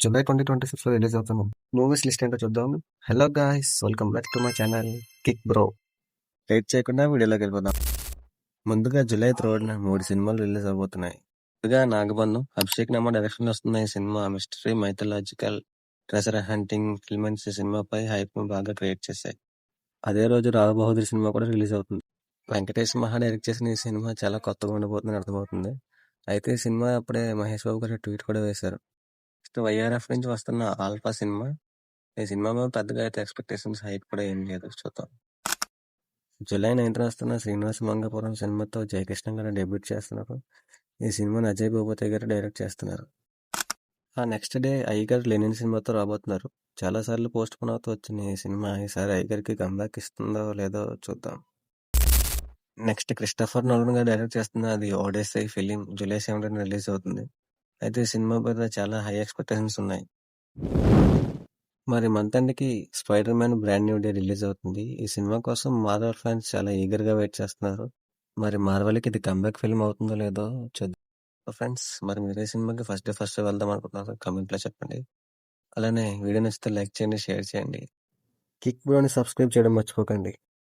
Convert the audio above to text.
July 2026లో release అవుతున్న movies list ఏంటో చూద్దాం. Hello guys, welcome back to my channel kick bro. Late చేయకుండా వీడియోలోకి వెళ్ళిపోదాం. ముందుగా జూలై 3న 3 సినిమాలు రిలీజ్ అవబోతున్నాయి. ముందుగా నాగబంధం అభిషేక్ నామ డైరెక్షన్ వస్తున్న ఈ cinema mystery, mythological, treasure hunting elements ఈ సినిమాపై హైప్ ను బాగా క్రియేట్ చేశాయి. అదే రోజు రావు బహదూర్ సినిమా కూడా రిలీజ్ అవుతుంది. వెంకటేష్ మహా డైరెక్ట్ చేసిన ఈ సినిమా చాలా కొత్తగా ఉండబోతుందని అర్థమవుతుంది. అయితే ఈ సినిమా అప్పుడే మహేష్ బాబు గారు ట్వీట్ కూడా వేశారు. నెక్స్ట్ వైఆర్ఎఫ్ నుంచి వస్తున్న ఆల్ఫా సినిమా. ఈ సినిమా మీద పెద్దగా అయితే ఎక్స్పెక్టేషన్స్ హైప్ కూడా ఏం లేదు, చూద్దాం. జూలై 9న వస్తున్న శ్రీనివాస మంగాపురం సినిమాతో జయకృష్ణ గారు డెబ్యూట్ చేస్తున్నారు. ఈ సినిమాని అజయ్ భూపతి గారు డైరెక్ట్ చేస్తున్నారు. ఆ నెక్స్ట్ డే అయ్యగారు లెనిన్ సినిమాతో రాబోతున్నారు. చాలా సార్లు పోస్ట్ పోన్ అవుతూ వచ్చిన ఈ సినిమా ఈసారి అయ్యగారికి కంబ్యాక్ ఇస్తుందో లేదో చూద్దాం. నెక్స్ట్ క్రిస్టఫర్ నోలన్ గారు డైరెక్ట్ చేస్తున్న అది ఓడెస్సై ఫిలిం జూలై 17న రిలీజ్ అవుతుంది. అయితే ఈ సినిమా మీద చాలా హై ఎక్స్పెక్టేషన్స్ ఉన్నాయి. మరి మంత్ ఎండ్‌కి 'Spider Man Brand New Day' release అవుతుంది. ఈ సినిమా కోసం మార్వెల్ ఫ్యాన్స్ చాలా ఈగర్‌గా వెయిట్ చేస్తున్నారు. మరి మార్వెల్‌కి ఇది కంబ్యాక్ ఫిల్మ్ అవుతుందో లేదో చూద్దాం. ఫ్రెండ్స్, మరి మీరు ఏ సినిమాకి ఫస్ట్ డే ఫస్ట్ షో వెళ్దాం అనుకుంటున్నారో కామెంట్‌లో చెప్పండి. అలానే వీడియో నచ్చితే లైక్ చేయండి, షేర్ చేయండి. కిక్ బ్రోని సబ్స్క్రైబ్ చేయడం మర్చిపోకండి.